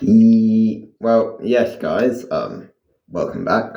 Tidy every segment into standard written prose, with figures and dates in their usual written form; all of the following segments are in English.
Well, yes, guys. Welcome back.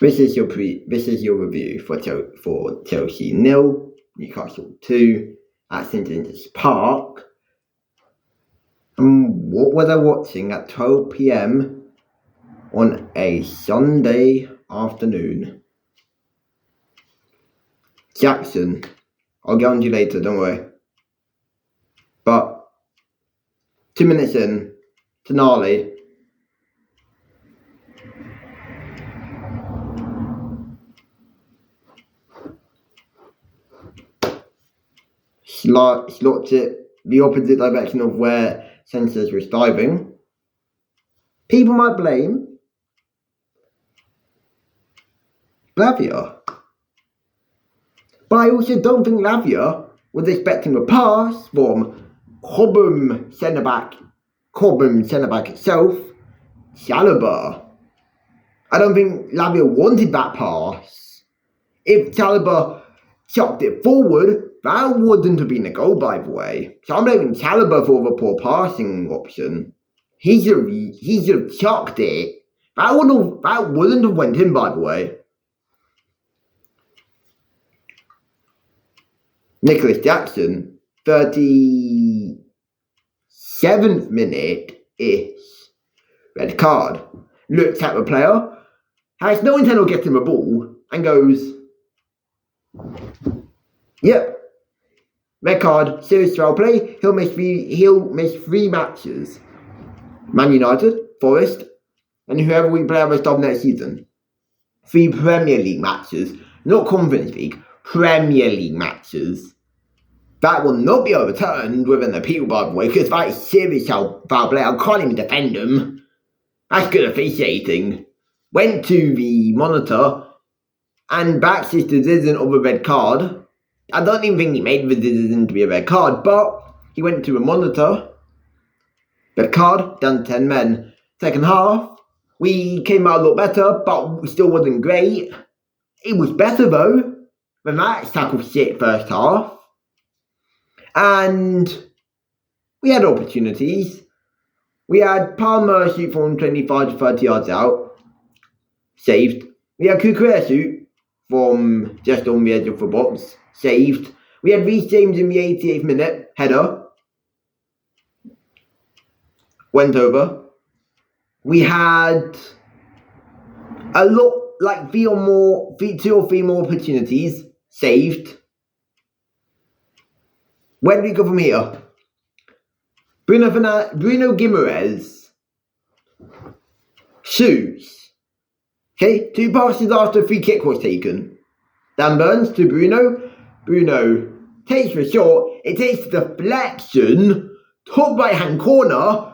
This is your review for Chelsea 0, Newcastle 2 at St James's Park. What was I watching at 12 p.m. on a Sunday afternoon? Jackson. I'll get on to you later, don't worry. But 2 minutes in, Tonali. Slots it the opposite direction of where Sanchez was diving. People might blame Lavia. But I also don't think Lavia was expecting a pass from Cobham centre-back itself, Chalobah. I don't think Lavia wanted that pass. If Chalobah chucked it forward, that wouldn't have been a goal, by the way. So I'm blaming Chalobah for the poor passing option. He should have chucked it. That wouldn't have went in, by the way. Nicholas Jackson, 37th minute-ish. Red card. Looks at the player, has no intent of getting the ball, and goes, yep. Red card, serious foul play. He'll miss three matches. Man United, Forest, and whoever we play rest of next season. 3 Premier League matches, not Conference League, Premier League matches. That will not be overturned with an appeal, by the way, because that is serious foul play. I can't even defend him. That's good officiating. Went to the monitor and backs his decision of a red card. I don't even think he made the decision to be a red card, but he went to a monitor. Red card, down 10 men. Second half, we came out a lot better, but we still wasn't great. It was better, though, than that tackle shit first half. And we had opportunities. We had Palmer shoot from 25 to 30 yards out. Saved. We had Kukurea shoot from just on the edge of the box. Saved. We had Reece James in the 88th minute. Header. Went over. We had a lot, like 2 or 3 more opportunities. Saved. Where do we go from here? Bruno Guimaraes shoots. Okay, 2 passes after a free kick was taken. Dan Burns to Bruno. Bruno takes the shot. It takes the deflection. Top right hand corner.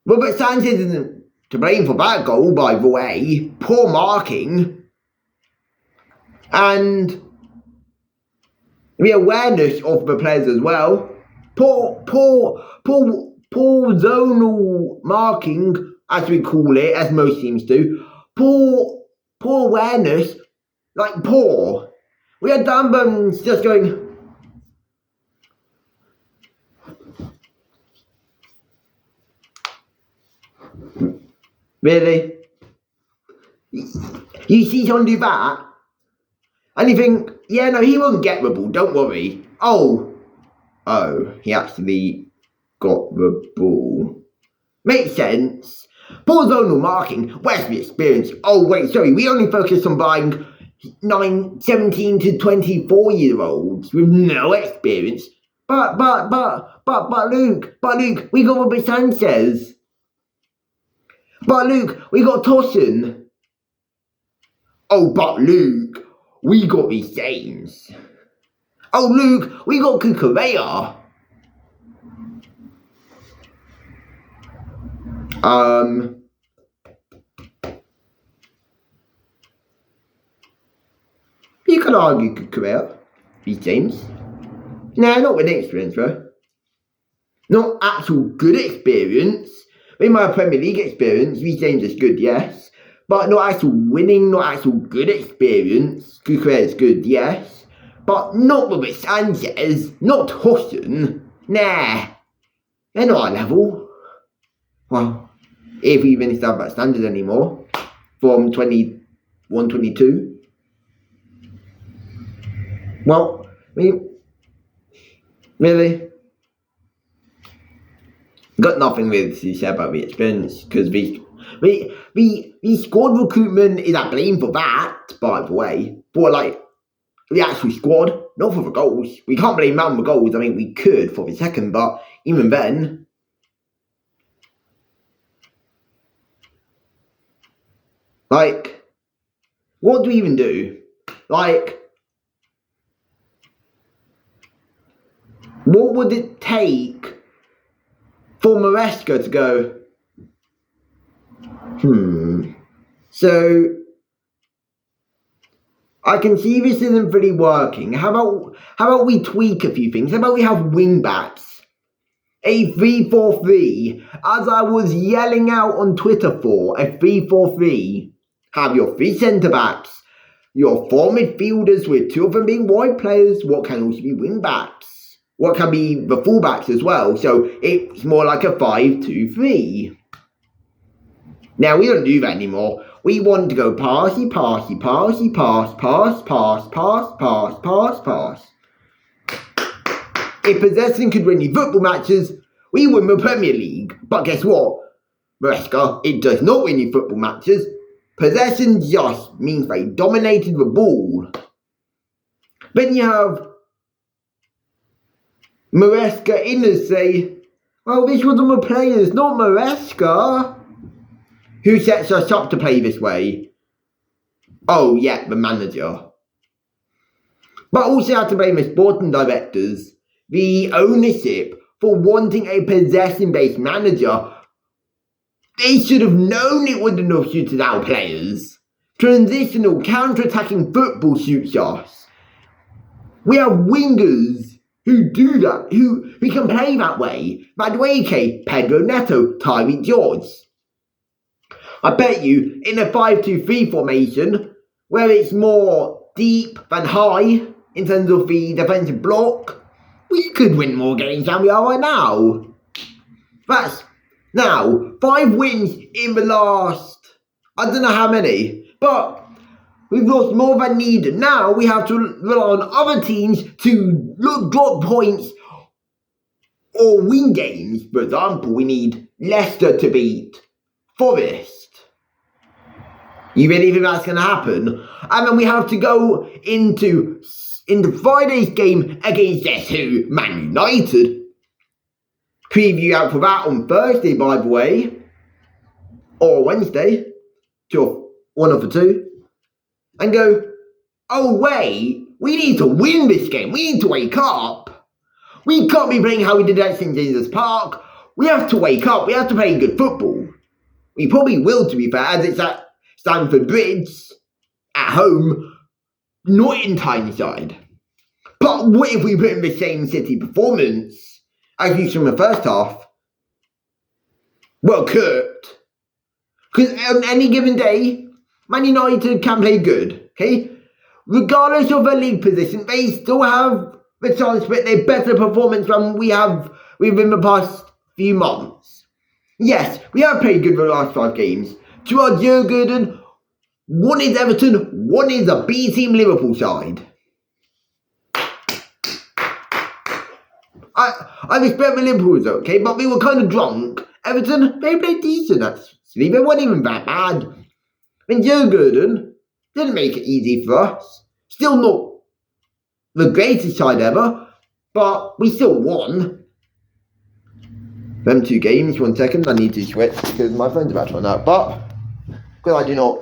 Robert Sanchez isn't to blame for that goal, by the way. Poor marking. And the awareness of the players as well. Poor zonal marking, as we call it, as most teams do. Poor awareness, like poor. We had Dan Burns just going, really? You see someone do that? And you think, yeah, no, he won't get the ball, don't worry. Oh, he actually got the ball. Makes sense. Poor zonal marking. Where's the experience? Oh, wait, sorry, we only focus on buying 17 to 24-year-olds with no experience. But Luke, we got Robert Sanchez. But Luke, we got Toshin. Oh, but Luke, we got Reece James. Oh, Luke, we got Kukurea. You could argue Kukurea. Reece James. Nah, not with experience, bro. Not actual good experience. In my Premier League experience, Reece James is good, yes. But not actual winning, not actual good experience. Kukurea is good, yes. But not Robert Sanchez, not Toshin. Nah, they're not our level. Well, if we even have that standard anymore from 21-22. Well, I mean, really, got nothing really to say about the experience because the squad recruitment is at blame for that, by the way. But like the actual squad, not for the goals. We can't blame them for goals. I mean, we could for the second, but even then. Like, what do we even do? Like, what would it take for Maresca to go, so I can see this isn't really working. How about we tweak a few things? How about we have wing backs? A 3-4-3, as I was yelling out on Twitter for, a 3-4-3. Have your 3 centre backs, your 4 midfielders with 2 of them being wide players, what can also be wing backs, what can be the full backs as well, so it's more like a 5-2-3. Now we don't do that anymore. We want to go passy, passy, passy, pass, pass, pass, pass, pass, pass, pass. If possession could win you football matches, we win the Premier League. But guess what, Maresca, it does not win you football matches. Possession just means they dominated the ball. Then you have Maresca in and say, well, this was on the players, not Maresca. Who sets us up to play this way? Oh, yeah, the manager. But also have to blame the sporting directors, the ownership, for wanting a possession-based manager. They should have known it wouldn't have suited our players. Transitional, counter-attacking football suits us. We have wingers who do that, who can play that way. Madueke, Pedro Neto, Tyreek George. I bet you, in a 5-2-3 formation, where it's more deep than high in terms of the defensive block, we could win more games than we are right now. That's now 5 wins in the last, I don't know how many, but we've lost more than needed. Now we have to rely on other teams to drop points or win games. For example, we need Leicester to beat Forest. You really think that's going to happen? And then we have to go into Friday's game against guess who? Man United. Preview out for that on Thursday, by the way. Or Wednesday. One of the two. And go, oh wait, we need to win this game. We need to wake up. We can't be playing how we did at St. James's Park. We have to wake up. We have to play good football. We probably will, to be fair, as it's at Stamford Bridge, at home, not in Tyneside. But what if we put in the same City performance as used from the first half? Well, cooked. Because on any given day, Man United can play good, okay? Regardless of their league position, they still have the chance to put their better performance than we have within the past few months. Yes, we have played good for the last 5 games. 2 are Jurgen, 1 is Everton, 1 is a B-team Liverpool side. I respect the Liverpools, okay, but they were kind of drunk. Everton, they played decent, actually. They weren't even that bad. And Jurgen didn't make it easy for us. Still not the greatest side ever, but we still won. Them 2 games, 1 second, I need to switch because my phone's about to run out. But because I do not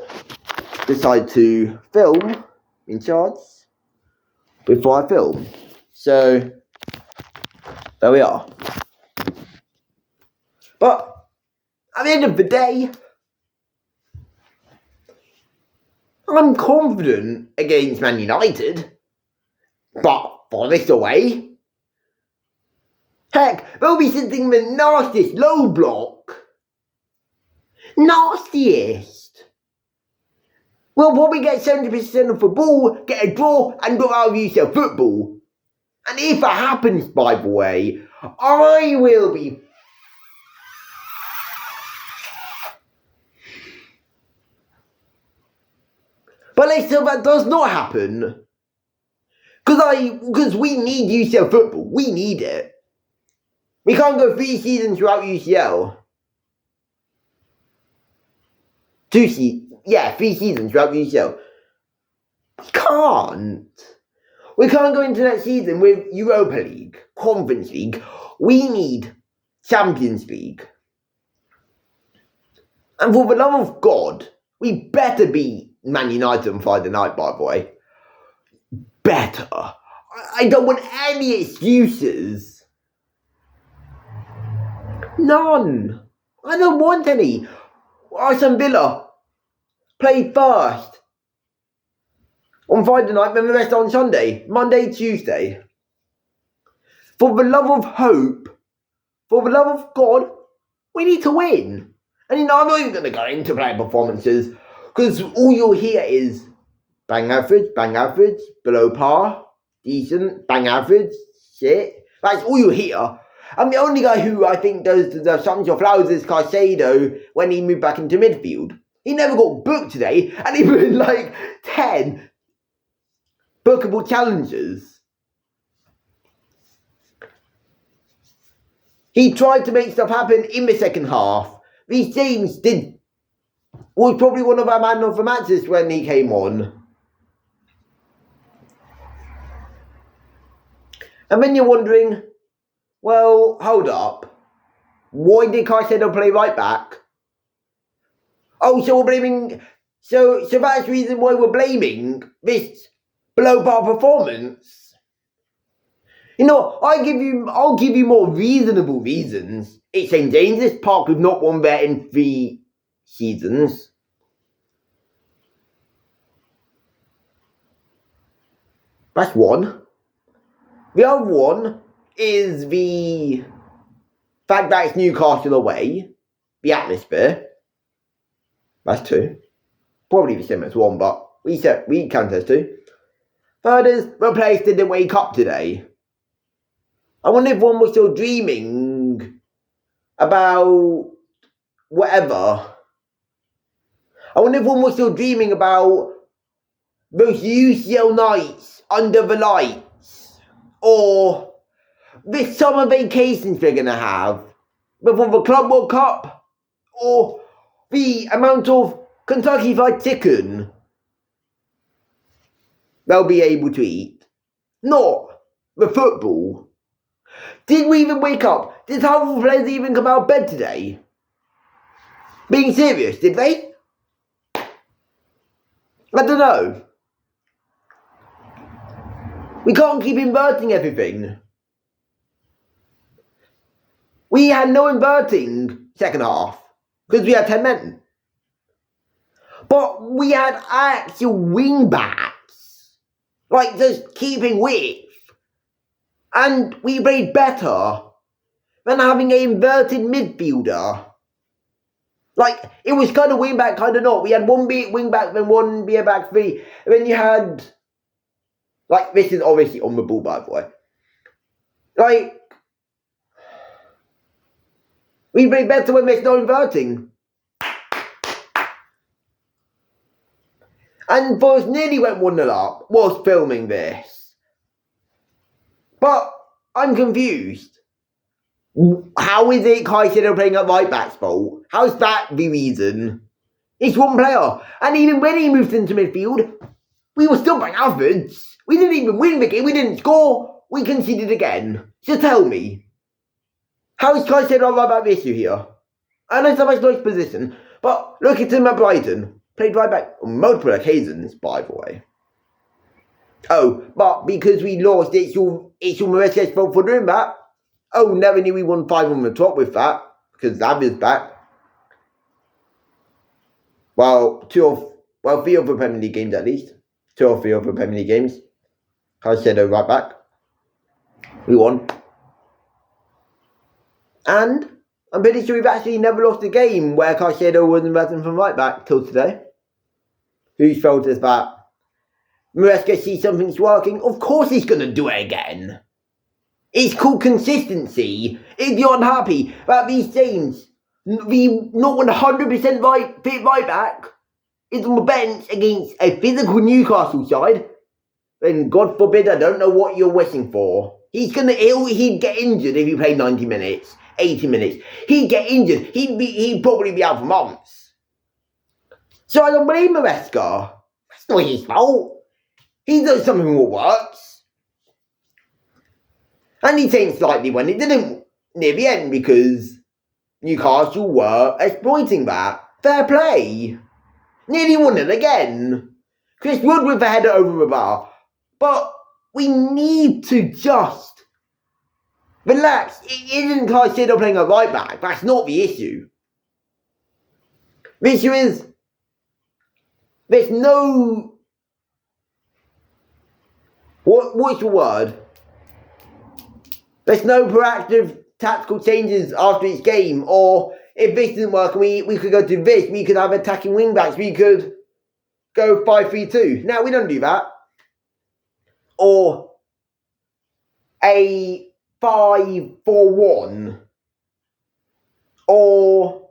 decide to film in charts before I film. So there we are. But at the end of the day, I'm confident against Man United, but Forest away? Heck, they'll be sitting the nastiest low block. Nastiest. We'll probably get 70% of the ball, get a draw, and go out of UCL football. And if it happens, by the way, I will be... But let's say that does not happen. Because we need UCL football. We need it. We can't go 3 seasons without UCL. 3 seasons without UCL. We can't. We can't go into next season with Europa League, Conference League. We need Champions League. And for the love of God, we better beat Man United on Friday night, by the way. Better. I don't want any excuses. None. I don't want any. Aston Villa played first on Friday night, then the rest on Sunday, Monday, Tuesday. For the love of hope, for the love of God, we need to win. And I'm not even going to go into player performances, because all you'll hear is bang average, below par, decent, bang average, shit. That's all you'll hear. And the only guy who I think does deserve something of flowers is Caicedo when he moved back into midfield. He never got booked today, and he put like 10 bookable challenges. He tried to make stuff happen in the second half. These James was probably one of our man of the matches when he came on. And then you're wondering, well, hold up. Why did Caicedo play right back? Oh, so we're blaming... So that's the reason why we're blaming this below par performance. I'll give you more reasonable reasons. It's St. James's Park. We've not won there in 3 seasons. That's one. The other one is the fact that it's Newcastle away. The atmosphere. That's 2. Probably the same as 1, but we count as 2. Third is the players didn't wake up today. I wonder if one was still dreaming about whatever. I wonder if one was still dreaming about those UCL nights under the lights, or this summer vacations they're going to have before the Club World Cup, or the amount of Kentucky Fried Chicken they'll be able to eat. Not the football. Did we even wake up? Did half of the players even come out of bed today? Being serious, did they? I don't know. We can't keep inverting everything. We had no inverting second half because we had 10 men. But we had actual wing backs. Like just keeping width. And we played better than having an inverted midfielder. Like, it was kind of wing back, kind of not. We had one wing back, then one be a back 3. And then you had... Like, this is obviously on the ball, by the way. Like... We played better when there's no inverting. And Forest nearly went 1-0 up whilst filming this. But I'm confused. How is it Caicedo playing at right back's fault? How's that the reason? It's one player. And even when he moved into midfield, we were still bang average. We didn't even win the game. We didn't score. We conceded again. So tell me, how is Caicedo right back the issue here? I know it's a much nice position, but look at him at Brighton. Played right back on multiple occasions, by the way. Oh, but because we lost, it's your Maresca's fault for doing that. Oh, never knew we won 5 on the top with that, because David's back. Well, 3 of the Premier League games at least. 2 or 3 of the Premier League games. Caicedo right back. We won. And I'm pretty sure we've actually never lost a game where Caicedo wasn't batting from right back till today. Whose fault is that? Maresca sees something's working. Of course he's going to do it again. It's called consistency. If you're unhappy about these things, the not 100% fit right back is on the bench against a physical Newcastle side, then God forbid, I don't know what you're wishing for. He'd get injured if he played 90 minutes, 80 minutes. He'd get injured. He'd probably be out for months. So I don't blame Maresca. That's not his fault. He does something that works. And he changed slightly when it didn't near the end because Newcastle were exploiting that. Fair play. Nearly won it again. Chris Wood with the header over the bar. But we need to just relax. It isn't Caicedo playing a right back. That's not the issue. The issue is there's no... What's the word? There's no proactive tactical changes after each game, or if this didn't work, we could go to this, we could have attacking wing backs, we could go 5-3-2. Now, we don't do that. Or a 5-4-1. Or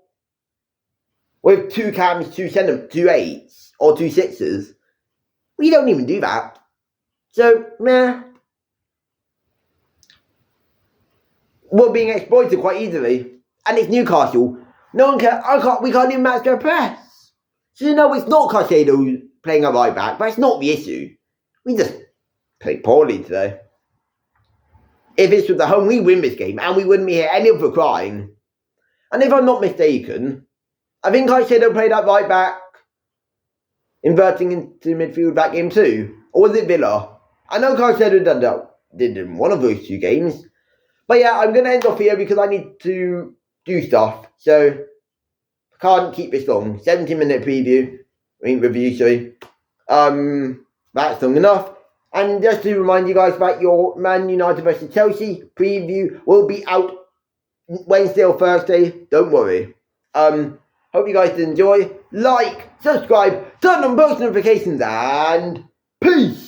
with 2 cams, 2 8s, or 2 6s. We don't even do that. So, meh. We're being exploited quite easily. And it's Newcastle. We can't even match their press. So it's not Caicedo playing a right back. That's not the issue. We just played poorly today. If this was at home, we win this game. And we wouldn't be here any of for crying. And if I'm not mistaken, I think Caicedo played that right back, inverting into midfield that game too. Or was it Villa? I know Caicedo did in one of those 2 games. But yeah, I'm going to end off here because I need to do stuff. So, I can't keep this long. 17-minute review, sorry. That's long enough. And just to remind you guys about your Man United vs Chelsea preview will be out Wednesday or Thursday. Don't worry. Hope you guys did enjoy. Like, subscribe, turn on post notifications, and peace!